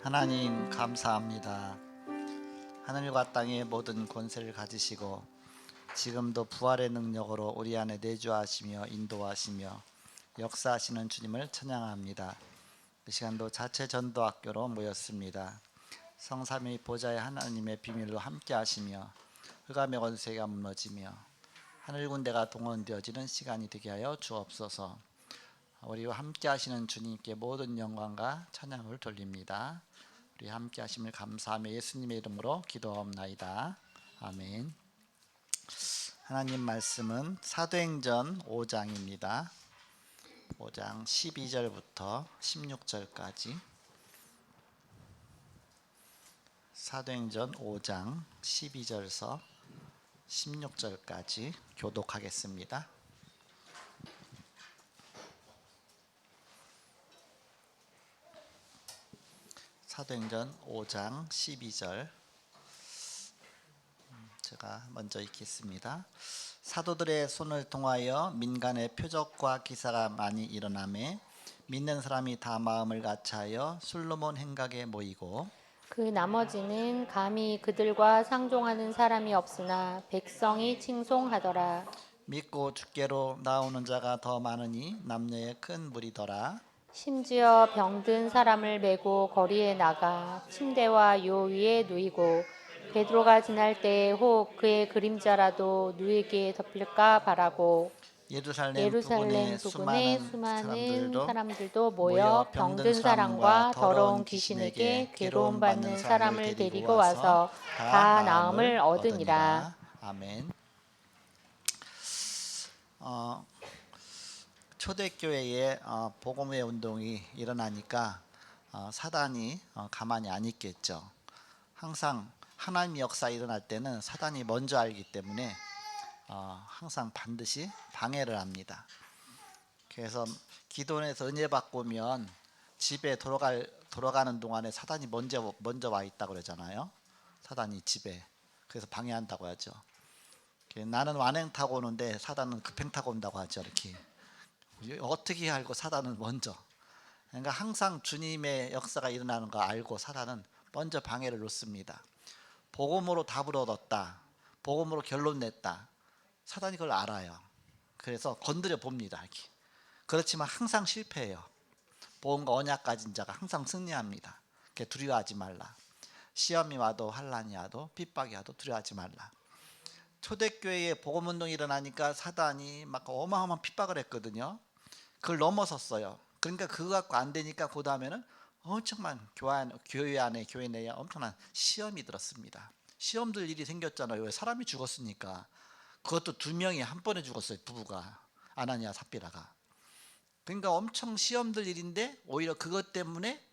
하나님 감사합니다. 하늘과 땅의 모든 권세를 가지시고 지금도 부활의 능력으로 우리 안에 내주하시며 인도하시며 역사하시는 주님을 찬양합니다. 이 시간도 자체 전도학교로 모였습니다. 성삼위 보좌의 하나님의 비밀로 함께 하시며 흑암의 권세가 무너지며 하늘 군대가 동원되어지는 시간이 되게 하여 주옵소서. 우리와 함께 하시는 주님께 모든 영광과 찬양을 돌립니다. 우리 함께 하심을 감사하며 예수님의 이름으로 기도하옵나이다. 아멘. 하나님 말씀은 사도행전 5장입니다. 5장 12절부터 16절까지. 사도행전 5장 12절에서 16절까지 교독하겠습니다. 사도행전 5장 12절 제가 먼저 읽겠습니다. 사도들의 손을 통하여 민간의 표적과 기사가 많이 일어나매 믿는 사람이 다 마음을 같이하여 솔로몬 행각에 모이고 그 나머지는 감히 그들과 상종하는 사람이 없으나 백성이 칭송하더라. 믿고 주께로 나오는 자가 더 많으니 남녀의 큰 무리더라. 심지어 병든 사람을 메고 거리에 나가 침대와 요 위에 누이고 베드로가 지날 때에 혹 그의 그림자라도 누에게 덮일까 바라고 예루살렘 예루살렘 부근의 부근에 수많은 사람들도 사람들도 모여 모여 병든 병든 사람과 사람과 더러운 더러운 귀신에게 귀신에게 괴로움 괴로움 받는 받는 사람을 사람을 데리고 데리고 와서 와서 다 다 나음을 나음을 얻으니라. 얻으니라. 아멘. 초대교회에 복음의 운동이 일어나니까 사단이 가만히 안 있겠죠. 항상 하나님의 역사 일어날 때는 사단이 먼저 알기 때문에 항상 반드시 방해를 합니다. 그래서 기도원에서 은혜 받고 오면 집에 돌아가는 동안에 사단이 먼저 와 있다고 그러잖아요. 사단이 집에. 그래서 방해한다고 하죠. 나는 완행 타고 오는데 사단은 급행 타고 온다고 하죠. 이렇게. 어떻게 알고 사단은 먼저. 그러니까 항상 주님의 역사가 일어나는 거 알고 사단은 먼저 방해를 놓습니다. 복음으로 답을 얻었다. 복음으로 결론 냈다. 사단이 그걸 알아요. 그래서 건드려 봅니다. 이렇게. 그렇지만 항상 실패해요. 복음과 언약 가진 자가 항상 승리합니다. 두려워하지 말라. 시험이 와도 환난이 와도 핍박이 와도 두려워하지 말라. 초대교회에 복음운동이 일어나니까 사단이 막 어마어마한 핍박을 했거든요. 그걸 넘어섰어요. 그러니까 그거 갖고 안 되니까 그 다음에는 엄청난 교회 내에 엄청난 시험이 들었습니다. 시험 들 일이 생겼잖아요. 왜? 사람이 죽었으니까. 그것도 두 명이 한 번에 죽었어요. 부부가. 아나니아 삽비라가. 그러니까 엄청 시험 들 일인데 오히려 그것 때문에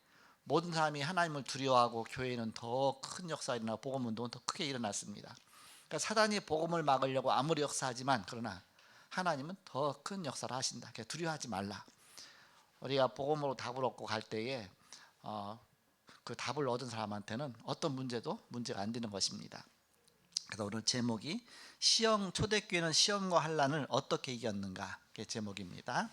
모든 사람이 하나님을 두려워하고 교회는 더 큰 역사가 일어나고 복음운동은 더 크게 일어났습니다. 그러니까 사단이 복음을 막으려고 아무리 역사하지만 그러나 하나님은 더 큰 역사를 하신다. 그러니까 두려워하지 말라. 우리가 복음으로 답을 얻고 갈 때에 그 답을 얻은 사람한테는 어떤 문제가 안 되는 것입니다. 그래서 오늘 제목이 초대교회는 시험과 환난을 어떻게 이겼는가? 그 제목입니다.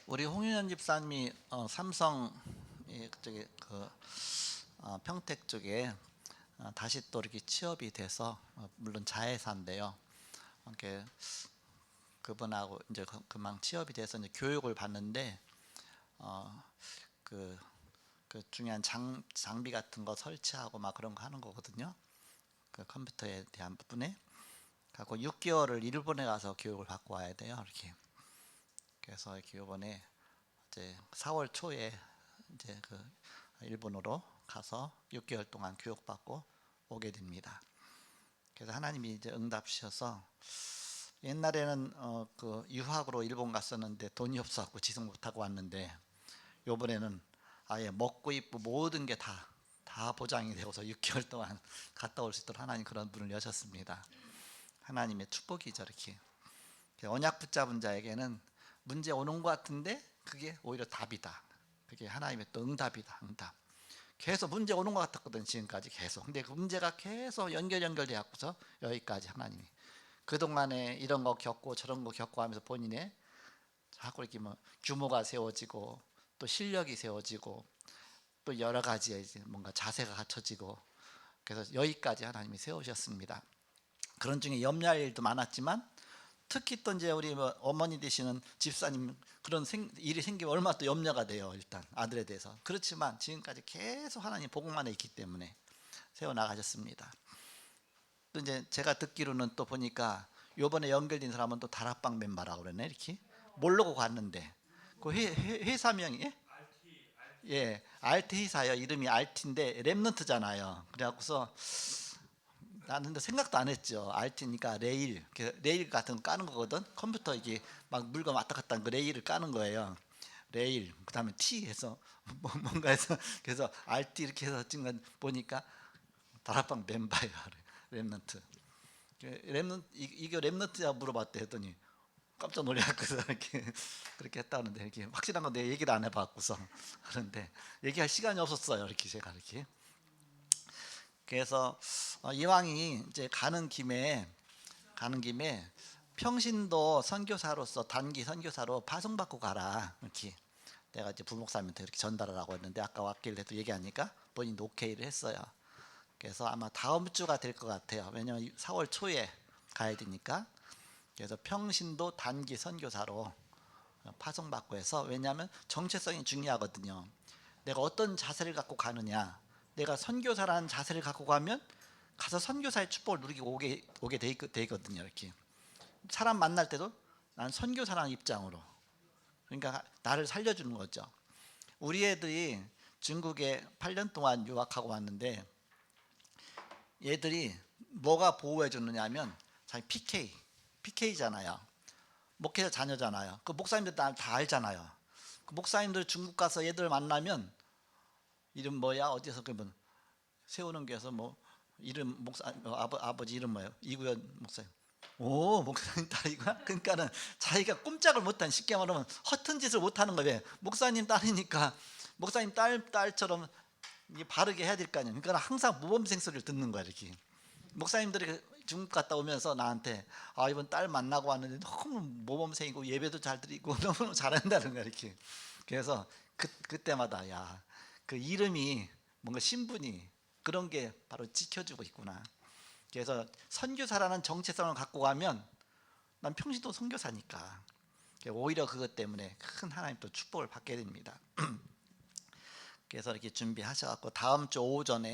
우리 홍윤현 집사님이 삼성 그쪽에 평택 쪽에 다시 또 이렇게 취업이 돼서 물론 자회사인데요. 이렇게 그분하고 이제 금방 취업이 돼서 이제 교육을 받는데 그 중요한 장비 같은 거 설치하고 막 그런 거 하는 거거든요. 그 컴퓨터에 대한 부분에 갖고 6개월을 일본에 가서 교육을 받고 와야 돼요. 이렇게. 그래서 이번에 이제 4월 초에 이제 일본으로 가서 6개월 동안 교육받고 오게 됩니다. 그래서 하나님이 이제 응답 주셔서 옛날에는 유학으로 일본 갔었는데 돈이 없어갖고 지속 못하고 왔는데 요번에는 아예 먹고 입고 모든 게 다 다 보장이 되고서 6개월 동안 갔다 올 수 있도록 하나님 그런 문을 여셨습니다. 하나님의 축복이죠. 이렇게 언약 붙잡은 자에게는 문제 오는 것 같은데 그게 오히려 답이다. 그게 하나님의 또 응답이다. 응답. 계속 문제 오는 것 같았거든 지금까지 계속. 근데 그 문제가 계속 연결돼 갖고서 여기까지 하나님이 그동안에 이런 거 겪고 저런 거 겪고 하면서 본인의 자꾸 이렇게 뭐 규모가 세워지고 또 실력이 세워지고 또 여러 가지의 이제 뭔가 자세가 갖춰지고 그래서 여기까지 하나님이 세우셨습니다. 그런 중에 염려할 일도 많았지만 특히 또 이제 우리 뭐 어머니 되시는 집사님 그런 일이 생기면 얼마나 또 염려가 돼요. 일단 아들에 대해서. 그렇지만 지금까지 계속 하나님 복음만에 있기 때문에 세워 나가셨습니다. 또 이제 제가 듣기로는 또 보니까 요번에 연결된 사람은 또 다락방 멤버라고 그러네. 이렇게 모르고 갔는데 그 회사명이 예, 알트 회사요. 이름이 알트인데 랩넌트잖아요. 그래갖고서 나는 근데 생각도 안 했죠. 알트니까 레일 같은 거 까는 거거든. 컴퓨터 이게 막 물건 왔다 갔다 하는 그 레일을 까는 거예요. 레일 그다음에 T 해서 뭔가 해서 그래서 알트 이렇게 해서 찍은 보니까 다락방 멤버예요. 랩넌트. 이게 랩넌트야 물어봤대 했더니 깜짝 놀래갖고서 이렇게 그렇게 했다는데 이렇게 확실한 건 내 얘기를 안 해봤고서 그런데 얘기할 시간이 없었어요. 이렇게 제가 이렇게 그래서 이왕이 이제 가는 김에 평신도 선교사로서 단기 선교사로 파송받고 가라 이렇게 내가 이제 부목사님한테 이렇게 전달하라고 했는데 아까 왔길래 또 얘기하니까 본인도 오케이를 했어요. 그래서 아마 다음 주가 될 것 같아요. 왜냐면 4월 초에 가야 되니까. 그래서 평신도 단기 선교사로 파송받고 해서 왜냐하면 정체성이 중요하거든요. 내가 어떤 자세를 갖고 가느냐. 내가 선교사라는 자세를 갖고 가면 가서 선교사의 축복을 누리고 오게 되거든요. 이렇게 사람 만날 때도 난 선교사라는 입장으로 그러니까 나를 살려주는 거죠. 우리 애들이 중국에 8년 동안 유학하고 왔는데 얘들이 뭐가 보호해 주느냐면 자기 PK잖아요. 목회자 자녀잖아요. 그 목사님들 다 알잖아요. 그 목사님들 중국 가서 얘들 만나면 이름 뭐야 어디서 그러면 세우는 교회에서 뭐 이름 목사 아버지 이름 뭐예요? 이구현 목사님. 오 목사님 딸이구나. 그러니까는 자기가 꼼짝을 못한 쉽게 말하면 허튼 짓을 못하는 거예요. 목사님 딸이니까 목사님 딸처럼 바르게 해야 될 거 아니에요. 그러니까 항상 모범생 소리를 듣는 거야 이렇게. 목사님들이 중국 갔다 오면서 나한테 이번 딸 만나고 왔는데 너무 모범생이고 예배도 잘 드리고 너무 잘한다는 거야 이렇게. 그래서 그때마다 야 그 이름이 뭔가 신분이 그런 게 바로 지켜주고 있구나. 그래서 선교사라는 정체성을 갖고 가면 난 평신도 선교사니까 오히려 그것 때문에 큰 하나님 또 축복을 받게 됩니다. 그래서 이렇게 준비하셔갖고 다음 주 오전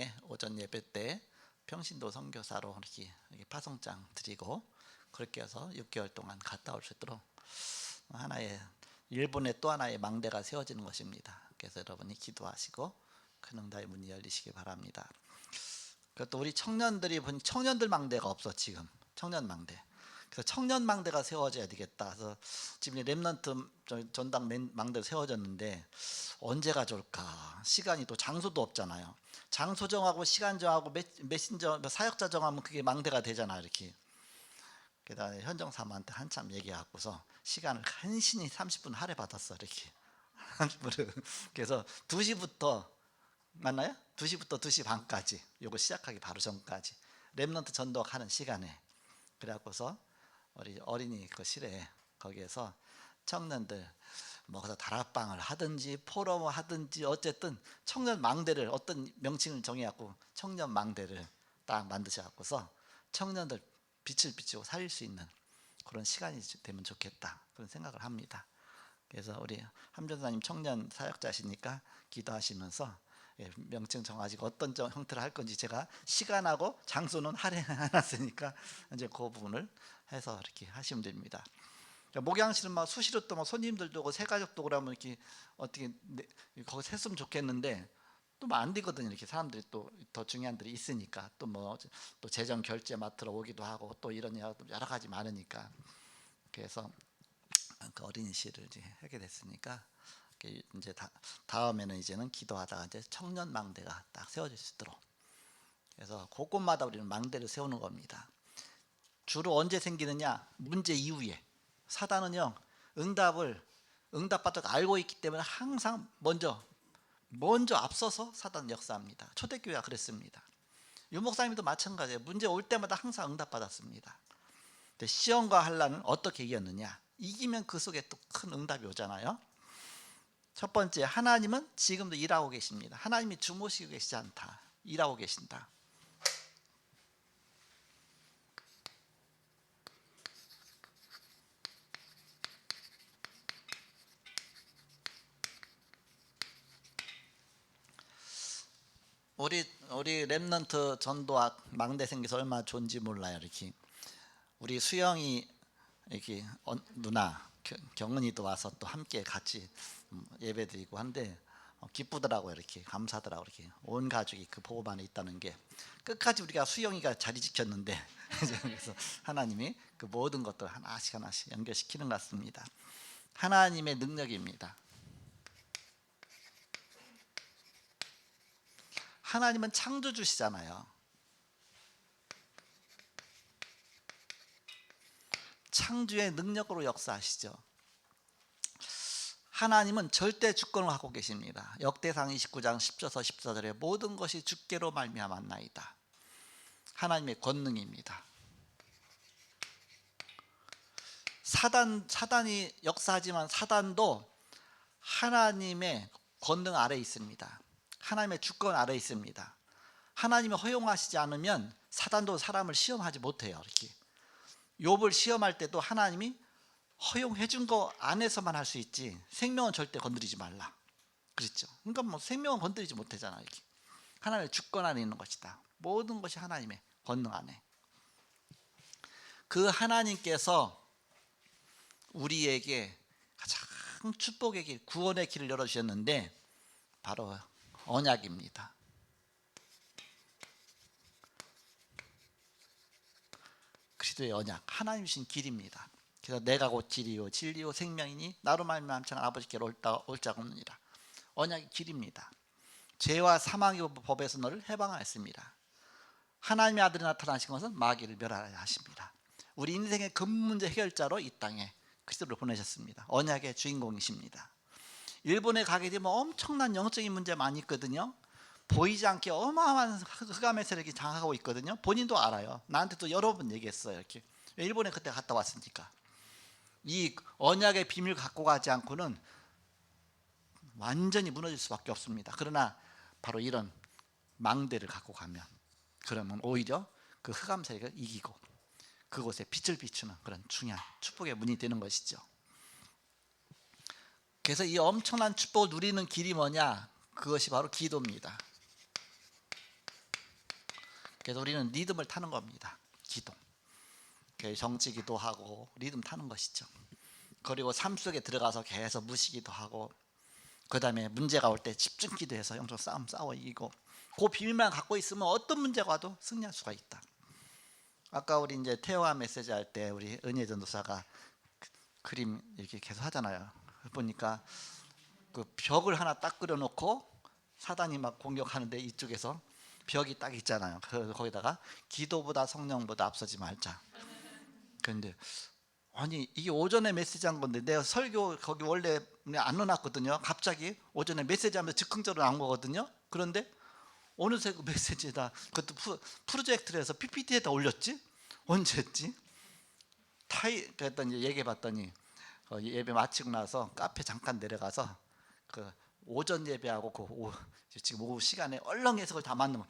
예배 때 평신도 선교사로 이렇게 파송장 드리고 그렇게 해서 6개월 동안 갔다 올 수 있도록 하나의 일본의 또 하나의 망대가 세워지는 것입니다. 그래서 여러분이 기도하시고 큰 응답의 문이 열리시기 바랍니다. 그것도 우리 청년들이 보니 청년들 망대가 없어 지금 청년 망대. 그래서 청년 망대가 세워져야 되겠다. 그래서 지금 랩넌트 전당 망대가 세워졌는데 언제가 좋을까? 시간이 또 장소도 없잖아요. 장소 정하고 시간 정하고 메신저 사역자 정하면 그게 망대가 되잖아 이렇게. 그다음에 현정 사모한테 한참 얘기하고서 시간을 간신히 30분 할애 받았어 이렇게. 30분을. 그래서 2시부터 맞나요? 2시부터 2시 반까지 요거 시작하기 바로 전까지 랩넌트 전도하는 시간에 그래갖고서 우리 어린이 그 실에 거기에서 청년들 뭐 그래서 다락방을 하든지 포럼을 하든지 어쨌든 청년 망대를 어떤 명칭을 정해갖고 청년 망대를 딱 만드셔갖고서 청년들 빛을 비추고 살릴 수 있는 그런 시간이 되면 좋겠다 그런 생각을 합니다. 그래서 우리 함전사님 청년 사역자시니까 기도하시면서 명칭 정하시고 어떤 형태로 할 건지 제가 시간하고 장소는 할애해놨으니까 이제 그 부분을 해서 이렇게 하시면 됩니다. 목양실은 막 수시로 또 막 손님들도 오고 새 가족도 오라면 이렇게 어떻게 거기 했으면 좋겠는데 또 안 되거든요. 이렇게 사람들이 또 더 중요한 들이 있으니까 또 뭐 또 재정 결제 맡으러 오기도 하고 또 이런 여러 가지 많으니까 그래서 그 어린이실을 이제 하게 됐으니까 이제 다음에는 이제는 기도하다가 이제 청년 망대가 딱 세워질 수 있도록. 그래서 곳곳마다 우리는 망대를 세우는 겁니다. 주로 언제 생기느냐? 문제 이후에. 사단은요, 응답받을 걸 알고 있기 때문에 항상 먼저 앞서서 사단은 역사합니다. 초대교회가 그랬습니다. 유 목사님도 마찬가지예요. 문제 올 때마다 항상 응답받았습니다. 근데 시험과 환난은 어떻게 이겼느냐? 이기면 그 속에 또 큰 응답이 오잖아요. 첫 번째, 하나님은 지금도 일하고 계십니다. 하나님이 주무시고 계시지 않다. 일하고 계신다. 우리 렘넌트 전도학 망대 생겨서 얼마나 좋은지 몰라요. 이렇게 우리 수영이 이렇게 누나 경은이도 와서 또 함께 같이 예배드리고 한데 기쁘더라고요. 이렇게 감사하더라고요. 이렇게 온 가족이 그 복음 안에 있다는 게. 끝까지 우리가 수영이가 자리 지켰는데 그래서 하나님이 그 모든 것들 하나씩 연결시키는 것 같습니다. 하나님의 능력입니다. 하나님은 창조주시잖아요. 창조의 능력으로 역사하시죠. 하나님은 절대 주권을 갖고 계십니다. 역대상 29장 10절에서 14절에 모든 것이 주께로 말미암았나이다. 하나님의 권능입니다. 사단이 역사하지만 사단도 하나님의 권능 아래에 있습니다. 하나님의 주권 아래에 있습니다. 하나님이 허용하시지 않으면 사단도 사람을 시험하지 못해요. 이렇게 욥을 시험할 때도 하나님이 허용해 준 거 안에서만 할 수 있지 생명은 절대 건드리지 말라 그랬죠. 그러니까 뭐 생명은 건드리지 못하잖아요. 이렇게 하나님의 주권 안에 있는 것이다. 모든 것이 하나님의 권능 안에. 그 하나님께서 우리에게 가장 축복의 길, 구원의 길을 열어주셨는데 바로 언약입니다. 그리스도의 언약, 하나님 주신 길입니다. 그래서 내가 곧 길이요 진리요 생명이니 나로 말미암지 않은 아버지께로 올 자가 없느니라. 언약의 길입니다. 죄와 사망의 법에서 너를 해방하였습니다. 하나님의 아들이 나타나신 것은 마귀를 멸하려 하십니다. 우리 인생의 근문제 해결자로 이 땅에 그리스도를 보내셨습니다. 언약의 주인공이십니다. 일본에 가게 되면 엄청난 영적인 문제 많이 있거든요. 보이지 않게 어마어마한 흑암의 세력이 장악하고 있거든요. 본인도 알아요. 나한테도 여러 번 얘기했어요. 이렇게 일본에 그때 갔다 왔으니까. 이 언약의 비밀 갖고 가지 않고는 완전히 무너질 수밖에 없습니다. 그러나 바로 이런 망대를 갖고 가면 그러면 오히려 그 흑암 세력을 이기고 그곳에 빛을 비추는 그런 중요한 축복의 문이 되는 것이죠. 그래서 이 엄청난 축복을 누리는 길이 뭐냐? 그것이 바로 기도입니다. 그래서 우리는 리듬을 타는 겁니다. 기도. 정치 기도하고 리듬 타는 것이죠. 그리고 삶 속에 들어가서 계속 무시기도 하고 그 다음에 문제가 올 때 집중 기도해서 영적 싸움 싸워 이기고 그 비밀만 갖고 있으면 어떤 문제가 와도 승리할 수가 있다. 아까 우리 이제 태호와 메시지 할 때 우리 은혜 전도사가 그림 이렇게 계속 하잖아요. 보니까 그 벽을 하나 딱 그려놓고 사단이 막 공격하는데 이쪽에서 벽이 딱 있잖아요. 그래서 거기다가 기도보다 성령보다 앞서지 말자. 그런데 아니 이게 오전에 메시지 한 건데 내가 설교 거기 원래 안 넣어놨거든요. 갑자기 오전에 메시지 하면서 즉흥적으로 나온 거거든요. 그런데 어느새 그 메시지에다 그것도 프로젝트를 해서 PPT에다 올렸지? 언제 했지? 그랬더니 얘기해봤더니 예배 마치고 나서 카페 잠깐 내려가서 그 오전 예배하고 지금 오후 시간에 얼렁해서 그걸 다 맞는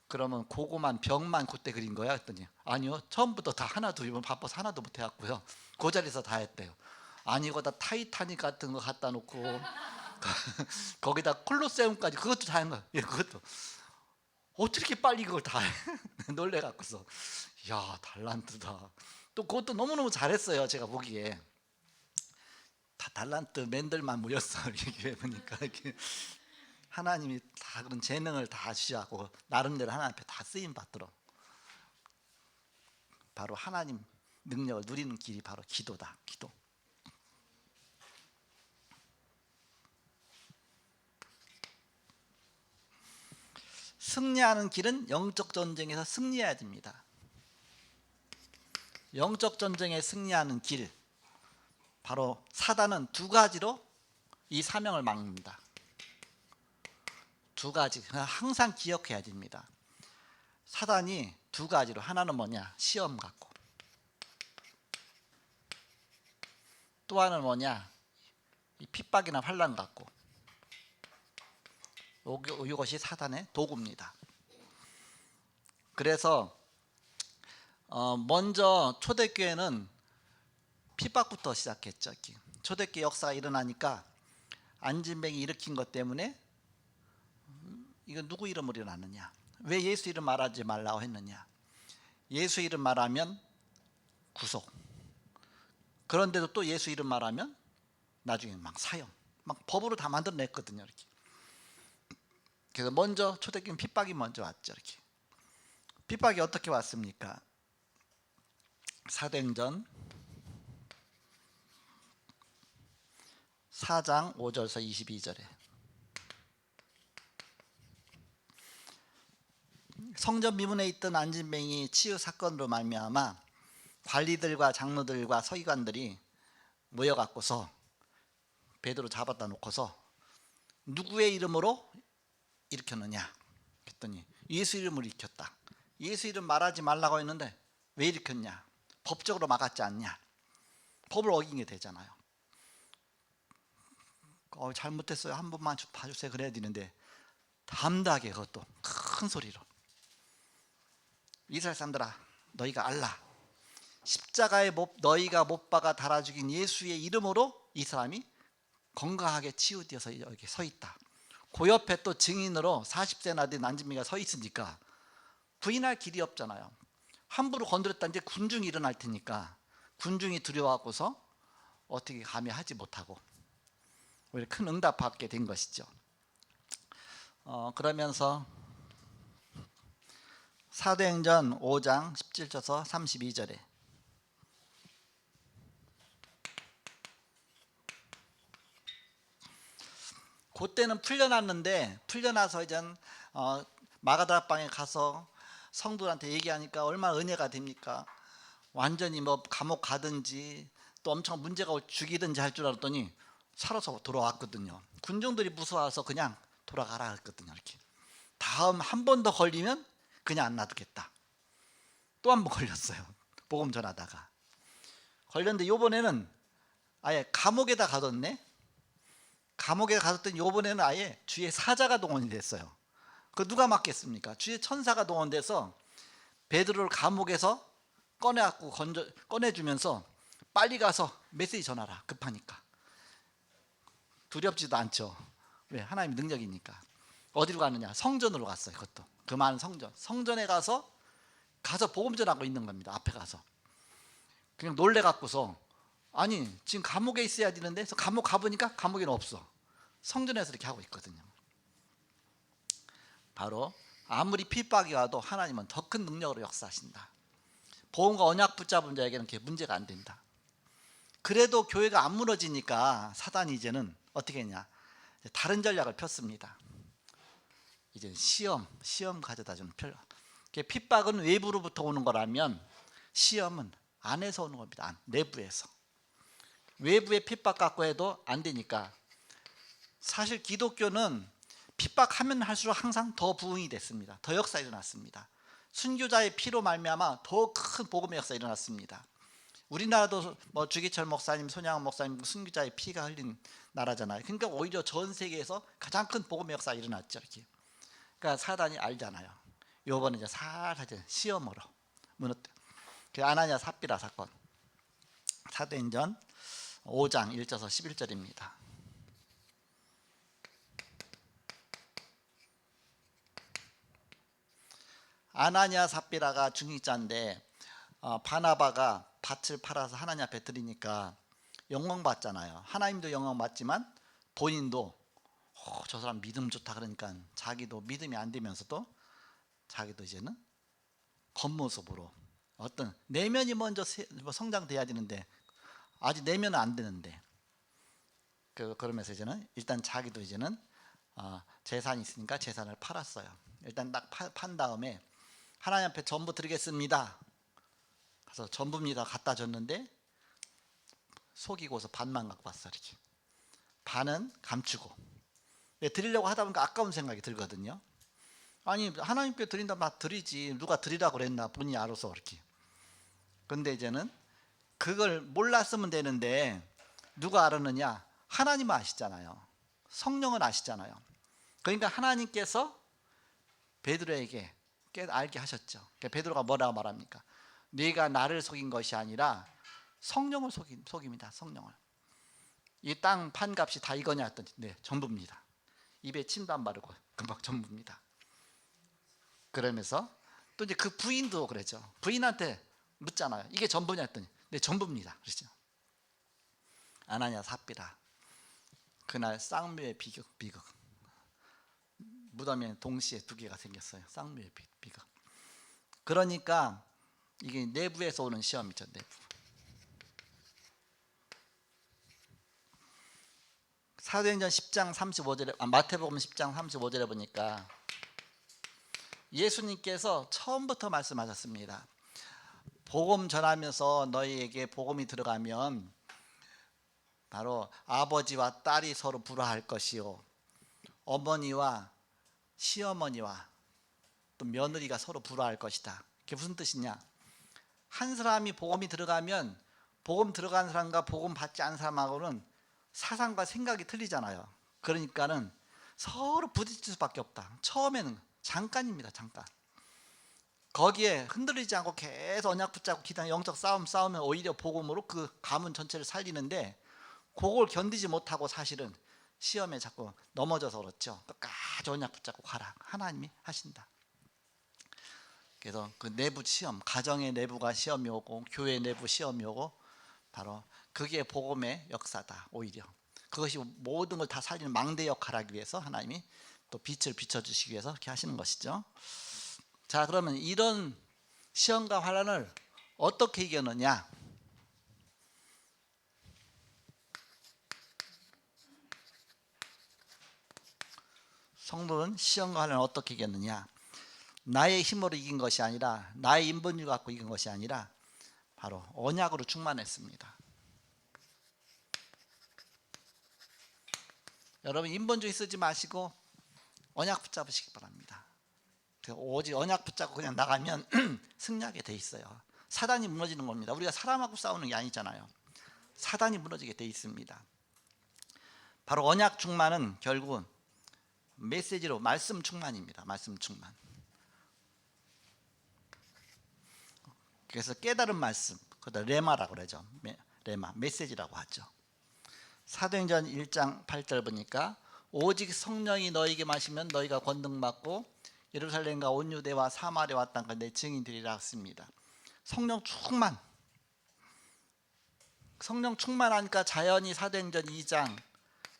그러면 그거만 벽만 그때 그린 거야? 했더니 아니요 처음부터 다 하나도 이번 바빠서 하나도 못 해갖고요 그 자리에서 다 했대요. 아니 이거 다 타이타닉 같은 거 갖다 놓고 거기다 콜로세움까지 그것도 다 한 거야. 예, 그것도 어떻게 이렇게 빨리 그걸 다 해? 놀래갖고서 야 달란트다. 또 그것도 너무너무 잘했어요. 제가 보기에 다 달란트 맨들만 모였어. 이렇게 보니까 이렇게 하나님이 다 그런 재능을 다 주시고 나름대로 하나님 앞에 다 쓰임 받도록 바로 하나님 능력을 누리는 길이 바로 기도다. 기도. 승리하는 길은 영적 전쟁에서 승리해야 됩니다. 영적 전쟁에 승리하는 길, 바로 사단은 두 가지로 이 사명을 막습니다. 두 가지, 항상 기억해야 됩니다. 사단이 두 가지로, 하나는 뭐냐, 시험 갖고, 또 하나는 뭐냐, 이 핍박이나 환난 갖고. 이것이 사단의 도구입니다. 그래서 먼저 초대교회는 핍박부터 시작했죠. 초대교회 역사가 일어나니까 안진뱅이 일으킨 것 때문에 이거 누구 이름으로 일어났느냐, 왜 예수 이름 말하지 말라고 했느냐, 예수 이름 말하면 구속, 그런데도 또 예수 이름 말하면 나중에 막 사형, 막 법으로 다 만들어냈거든요. 이렇게. 그래서 먼저 초대교회는 핍박이 먼저 왔죠. 이렇게. 핍박이 어떻게 왔습니까? 사도행전 4장 5절에서 22절에 성전 미문에 있던 안진뱅이 치유 사건으로 말미암아 관리들과 장로들과 서기관들이 모여갖고서 베드로 잡아다 놓고서 누구의 이름으로 일으켰느냐 했더니 예수 이름으로 일으켰다. 예수 이름 말하지 말라고 했는데 왜 일으켰냐, 법적으로 막았지 않냐, 법을 어긴 게 되잖아요. 잘못했어요, 한 번만 봐주세요 그래야 되는데 담대하게 그것도 큰 소리로, 이스라엘 사람들아 너희가 알라, 십자가에 너희가 못 박아 달아 죽인 예수의 이름으로 이 사람이 건강하게 치유되어서 여기 서 있다. 그 옆에 또 증인으로 40세나 된 안진뱅이가 서 있으니까 부인할 길이 없잖아요. 함부로 건드렸다 이제 군중이 일어날 테니까 군중이 두려워하고서 어떻게 감히 하지 못하고 오히려 큰 응답받게 된 것이죠. 그러면서 사도행전 5장 17절에서 32절에 그때는 풀려났는데, 풀려나서 이제 마가다락방에 가서 성도들한테 얘기하니까 얼마나 은혜가 됩니까? 완전히 뭐 감옥 가든지 또 엄청 문제가 죽이든지 할 줄 알았더니 살아서 돌아왔거든요. 군중들이 무서워서 그냥 돌아가라 했거든요. 이렇게. 다음 한 번 더 걸리면 그냥 안 놔두겠다. 또 한 번 걸렸어요. 복음 전하다가 걸렸는데 이번에는 아예 감옥에다 가뒀네. 감옥에 가뒀더니 이번에는 아예 주의 사자가 동원이 됐어요. 그 누가 맡겠습니까? 주의 천사가 동원돼서 베드로를 감옥에서 꺼내갖고 꺼내주면서 빨리 가서 메시지 전하라, 급하니까. 두렵지도 않죠. 왜? 하나님의 능력이니까. 어디로 가느냐? 성전으로 갔어요. 그것도 그 많은 성전에 가서 복음 전하고 있는 겁니다. 앞에 가서 그냥 놀래갖고서, 아니 지금 감옥에 있어야 되는데, 그래서 감옥 가보니까 감옥에는 없어. 성전에서 이렇게 하고 있거든요. 바로 아무리 핍박이 와도 하나님은 더 큰 능력으로 역사하신다. 복음과 언약 붙잡은 자에게는 그게 문제가 안 된다. 그래도 교회가 안 무너지니까 사단이 이제는 어떻게 했냐, 다른 전략을 폈습니다. 이제 시험 가져다 주는 핍박은 외부로부터 오는 거라면 시험은 안에서 오는 겁니다. 내부에서. 외부의 핍박 갖고 해도 안 되니까, 사실 기독교는 핍박하면 할수록 항상 더 부흥이 됐습니다. 더 역사 일어났습니다. 순교자의 피로 말미암아 더 큰 복음의 역사 일어났습니다. 우리나라도 뭐 주기철 목사님, 손양원 목사님 순교자의 피가 흘린 나라잖아요. 그러니까 오히려 전 세계에서 가장 큰 복음의 역사 일어났죠. 이렇게. 그러니까 사단이 알잖아요. 요번에 이제 살살 시험으로 무너뜨려. 그 아나니아 삽비라 사건, 사도행전 5장 1절에서 11절입니다. 아나니아 삽비라가 중직자인데 바나바가 밭을 팔아서 하나님 앞에 드리니까 영광 받잖아요. 하나님도 영광 받지만 본인도 저 사람 믿음 좋다 그러니까 자기도 믿음이 안 되면서도 자기도 이제는 겉모습으로, 어떤 내면이 먼저 성장돼야 되는데 아직 내면은 안 되는데, 그러면서 이제는 일단 자기도 이제는 재산이 있으니까 재산을 팔았어요. 일단 딱 판 다음에 하나님 앞에 전부 드리겠습니다. 그래서 전부입니다 갖다 줬는데 속이고서 반만 갖고 왔어. 이렇게 반은 감추고. 드리려고 하다 보니까 아까운 생각이 들거든요. 아니 하나님께 드린다면 막 드리지, 누가 드리라고 그랬나 본인이 알아서. 이렇게. 근데 이제는 그걸 몰랐으면 되는데 누가 알았느냐? 하나님은 아시잖아요. 성령은 아시잖아요. 그러니까 하나님께서 베드로에게 알게 하셨죠. 그러니까 베드로가 뭐라고 말합니까? 네가 나를 속인 것이 아니라 성령을 속입니다. 성령을. 이 땅 판값이 다 이거냐 했더니 네, 전부입니다. 입에 침도 안 바르고 금방 전부입니다. 그러면서 또 이제 그 부인도 그랬죠. 부인한테 묻잖아요. 이게 전부냐 했더니 네, 전부입니다. 그랬죠. 아나니아 삽비라. 그날 쌍묘의 비극. 무덤에 동시에 두 개가 생겼어요. 쌍묘의 비극. 그러니까 이게 내부에서 오는 시험이죠. 내부. 사도행전 10장 35절에 마태복음 10장 35절에 보니까 예수님께서 처음부터 말씀하셨습니다. 복음 전하면서 너희에게 복음이 들어가면 바로 아버지와 딸이 서로 불화할 것이요, 어머니와 시어머니와 또 며느리가 서로 불화할 것이다. 그게 무슨 뜻이냐? 한 사람이 복음이 들어가면 복음 들어간 사람과 복음 받지 않은 사람하고는 사상과 생각이 틀리잖아요. 그러니까는 서로 부딪힐 수밖에 없다. 처음에는 잠깐입니다. 잠깐. 거기에 흔들리지 않고 계속 언약 붙잡고 기도하는 영적 싸우면 오히려 복음으로 그 가문 전체를 살리는데, 그걸 견디지 못하고 사실은 시험에 자꾸 넘어져서 그렇죠. 끝까지 언약 붙잡고 가라. 하나님이 하신다. 그래서 그 내부 시험, 가정의 내부가 시험이 오고 교회 내부 시험이 오고, 바로 그게 복음의 역사다. 오히려 그것이 모든 걸 다 살리는 망대 역할을 하기 위해서 하나님이 또 빛을 비춰주시기 위해서 그렇게 하시는 것이죠. 자, 그러면 이런 시험과 환난을 어떻게 이겨느냐? 성도는 시험과 환난을 어떻게 이겼느냐? 나의 힘으로 이긴 것이 아니라, 나의 인본주의 갖고 이긴 것이 아니라 바로 언약으로 충만했습니다. 여러분, 인본주의 쓰지 마시고 언약 붙잡으시기 바랍니다. 오직 언약 붙잡고 그냥 나가면 승리하게 돼 있어요. 사단이 무너지는 겁니다. 우리가 사람하고 싸우는 게 아니잖아요. 사단이 무너지게 돼 있습니다. 바로 언약 충만은 결국은 메시지로 말씀 충만입니다. 말씀 충만. 그래서 깨달은 말씀, 그다 레마라고 그러죠. 레마, 메시지라고 하죠. 사도행전 1장 8절 보니까 오직 성령이 너희에게 마시면 너희가 권능받고 예루살렘과 온 유대와 사마리아 왔다는 걸 내 증인들이라 했습니다. 성령 충만. 성령 충만하니까 자연히 사도행전 2장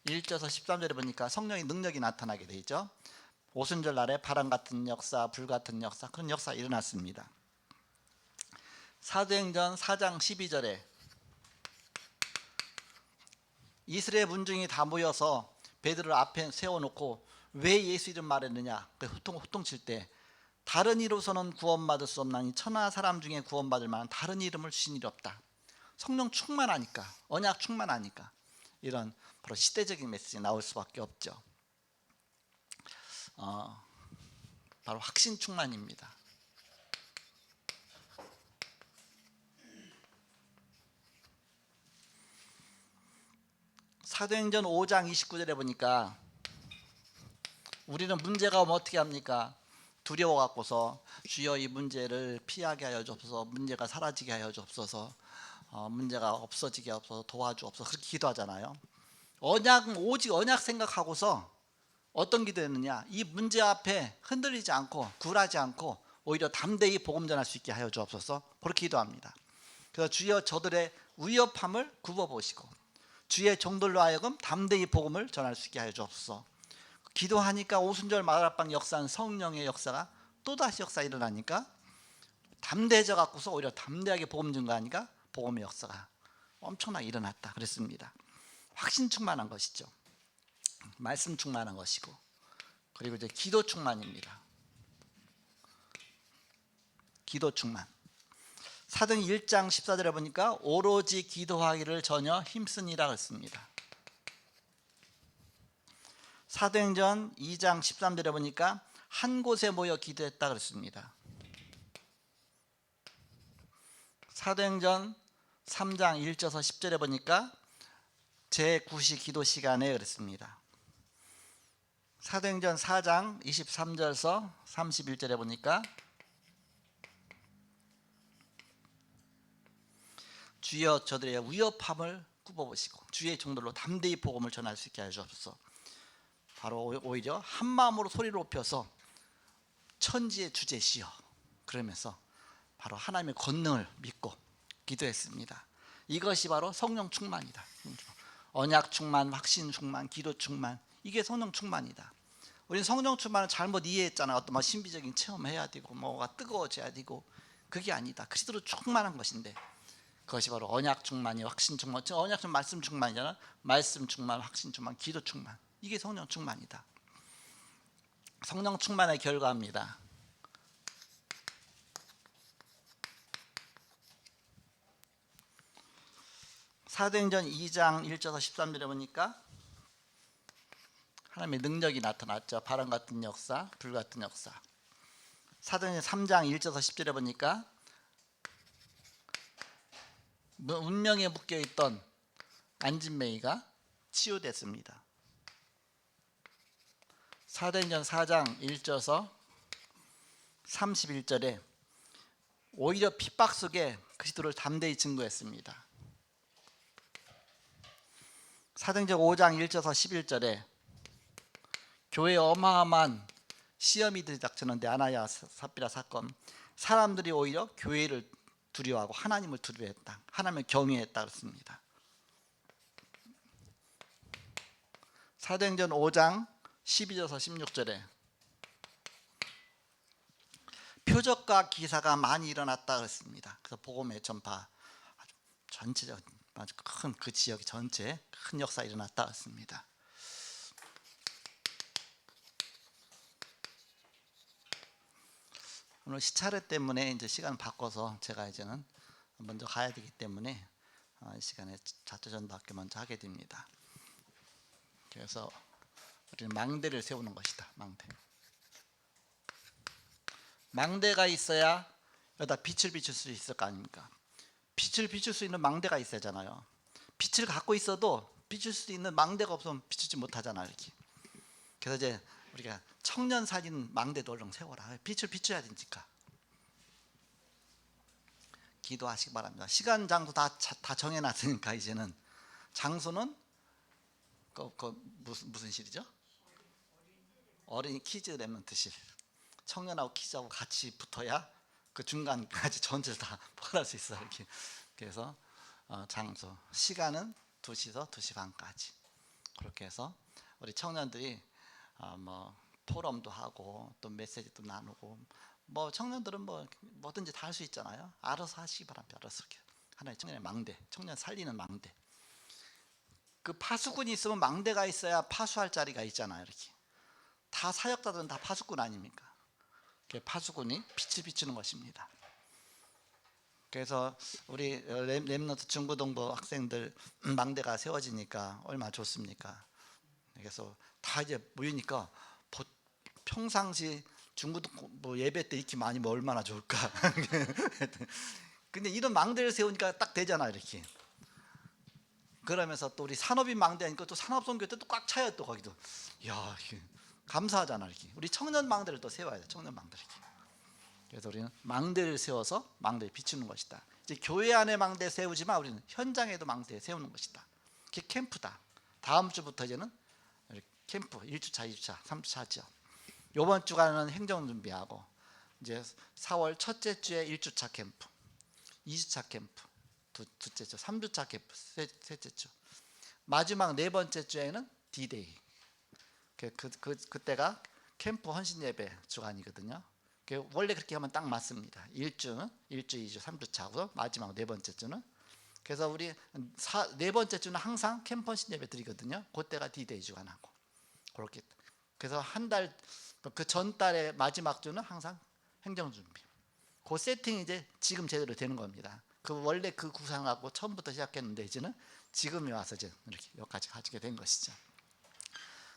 1절에서 13절에 보니까 성령의 능력이 나타나게 되죠. 오순절 날에 바람 같은 역사, 불 같은 역사, 그런 역사가 일어났습니다. 사도행전 4장 12절에 이스라엘 문중이 다 모여서 베드로를 앞에 세워놓고 왜 예수 이름 말했느냐, 호통칠 때 다른 이로서는 구원받을 수 없나니 천하 사람 중에 구원받을 만한 다른 이름을 주신 일이 없다. 성령 충만하니까, 언약 충만하니까 이런 바로 시대적인 메시지 나올 수밖에 없죠. 바로 확신 충만입니다. 사도행전 5장 29절에 보니까 우리는 문제가 오면 어떻게 합니까? 두려워 갖고서 주여 이 문제를 피하게 하여 주옵소서, 문제가 사라지게 하여 주옵소서, 문제가 없어지게 하옵소서, 도와주옵소서, 그렇게 기도하잖아요. 언약은 오직 언약 생각하고서 어떤 기도했느냐? 이 문제 앞에 흔들리지 않고 굴하지 않고 오히려 담대히 복음 전할 수 있게 하여 주옵소서, 그렇게 기도합니다. 그래서 주여 저들의 위협함을 굽어보시고 주의 종들로 하여금 담대히 복음을 전할 수 있게 하여 주옵소서. 기도하니까 오순절 마가라방 역사는 성령의 역사가 또다시 역사 일어나니까 담대해져 갖고서 오히려 담대하게 복음 증거하니까 복음의 역사가 엄청나게 일어났다 그랬습니다. 확신 충만한 것이죠. 말씀 충만한 것이고, 그리고 이제 기도 충만입니다. 기도 충만. 사도행 1장 14절에 보니까 오로지 기도하기를 전혀 힘쓰니라 했습니다. 사도행전 2장 13절에 보니까 한 곳에 모여 기도했다 그랬습니다. 사도행전 3장 1절에서 10절에 보니까 제9시 기도 시간에 그랬습니다. 사도행전 4장 23절에서 31절에 보니까 주여 저들의 위협함을 굽어보시고 주의 종들로 담대히 복음을 전할 수 있게 하셔서 바로 오히려 한 마음으로 소리를 높여서 천지의 주제시여 그러면서 바로 하나님의 권능을 믿고 기도했습니다. 이것이 바로 성령 충만이다. 언약 충만, 확신 충만, 기도 충만, 이게 성령 충만이다. 우리는 성령 충만을 잘못 이해했잖아. 어떤 뭐 신비적인 체험해야 되고 뭐가 뜨거워져야 되고, 그게 아니다. 그리스도로 충만한 것인데 그것이 바로 언약 충만이 확신 충만. 언약 충만 말씀 충만이잖아. 말씀 충만, 확신 충만, 기도 충만, 이게 성령 충만이다. 성령 충만의 결과입니다. 사도행전 2장 1절에서 13절에 보니까 하나님의 능력이 나타났죠. 바람 같은 역사, 불 같은 역사. 사도행전 3장 1절에서 10절에 보니까 운명에 묶여있던 안진메이가 치유됐습니다. 사도행전 4장 1절에서 31절에 오히려 핍박 속에 그리스도를 담대히 증거했습니다. 사도행전 5장 1절에서 11절에 교회에 어마어마한 시험이 들이닥쳤는데 아나야 삽비라 사건, 사람들이 오히려 교회를 두려워하고 하나님을 두려워했다, 하나님을 경외했다 그랬습니다. 사도행전 5장 12절에서 16절에 표적과 기사가 많이 일어났다 그랬습니다. 그래서 복음의 전파, 전체적 아주 큰 그 지역 전체에 큰 역사 일어났다 그랬습니다. 오늘 시차례 때문에 이제 시간 바꿔서 제가 이제는 먼저 가야 되기 때문에 이 시간에 자초전도학교 먼저 하게 됩니다. 그래서 우리는 망대를 세우는 것이다. 망대가 있어야 여기다 빛을 비출 수 있을 거 아닙니까? 빛을 비출 수 있는 망대가 있어야잖아요. 빛을 갖고 있어도 비출 수 있는 망대가 없으면 비추지 못하잖아요. 이렇게. 그래서 이제 우리가 청년 살린 망대도 얼른 세워라. 빛을 비춰야 되니까. 기도하시기 바랍니다. 시간 장소 다 정해놨으니까 이제는 장소는 무슨 실이죠? 어린이 키즈 랩런트실. 청년하고 키즈하고 같이 붙어야 그 중간까지 전체를 다 포괄할 수 있어요. 이렇게. 그래서 장소, 시간은 2시에서 2시 반까지. 그렇게 해서 우리 청년들이 뭐 포럼도 하고 또 메시지도 나누고, 뭐 청년들은 뭐든지 다 할 수 있잖아요. 알아서 하시기 바랍니다. 알아서 이렇게 하나의 청년의 망대, 청년 살리는 망대. 그 파수꾼이 있으면 망대가 있어야 파수할 자리가 있잖아요. 이렇게 다 사역자들은 다 파수꾼 아닙니까? 파수꾼이 빛을 비추는 것입니다. 그래서 우리 렘넌트 중고등부 학생들 망대가 세워지니까 얼마나 좋습니까? 그래서 다 이제 모이니까 평상시 중고등부 예배 때 이렇게 많이 면 얼마나 좋을까. 근데 이런 망대를 세우니까 딱 되잖아 이렇게. 그러면서 또 우리 산업인 망대니까 또 산업선교 때 또 꽉 차요. 또 거기도 야 감사하잖아 이렇게. 우리 청년 망대를 또 세워야 돼. 청년 망대를 이렇게. 그래서 우리는 망대를 세워서 망대를 비추는 것이다. 이제 교회 안에 망대 세우지만 우리는 현장에도 망대 세우는 것이다. 그게 캠프다. 다음 주부터 이제는 캠프 1주차, 2주차, 3주차 하죠. 이번 주간은 행정 준비하고, 이제 4월 첫째 주에 1주차 캠프, 2주차 캠프, 둘째 주, 3주차 캠프, 셋째 주, 마지막 네 번째 주에는 D-Day. 그때가 캠프 헌신 예배 주간이거든요. 원래 그렇게 하면 딱 맞습니다. 1주, 2주, 3주차 하고 마지막 네 번째 주는. 그래서 우리 네 번째 주는 항상 캠프 헌신 예배 드리거든요. 그때가 D-Day 주간하고. 그렇게. 그래서 한 달, 그 전달의 마지막 주는 항상 행정 준비. 그 세팅이 이제 지금 제대로 되는 겁니다. 그 원래 그 구상하고 처음부터 시작했는데 이제는 지금에 와서 이제 이렇게 여기까지 가지게 된 것이죠.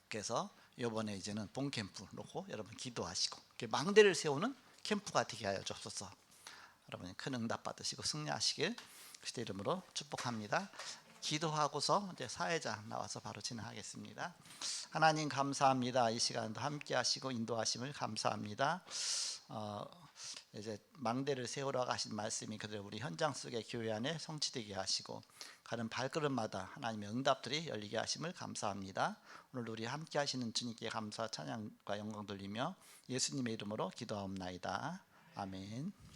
그래서 이번에 이제는 본 캠프 놓고 여러분 기도하시고 망대를 세우는 캠프가 되게 하여 주옵소서. 여러분이 큰 응답 받으시고 승리하시길 그리스도 이름으로 축복합니다. 기도하고서 이제 사회자 나와서 바로 진행하겠습니다. 하나님 감사합니다. 이 시간도 함께 하시고 인도하심을 감사합니다. 이제 망대를 세우러 가신 말씀이 그대로 우리 현장 속의 교회 안에 성취되게 하시고 가는 발걸음마다 하나님의 응답들이 열리게 하심을 감사합니다. 오늘 우리 함께 하시는 주님께 감사 찬양과 영광 돌리며 예수님의 이름으로 기도하옵나이다. 아멘.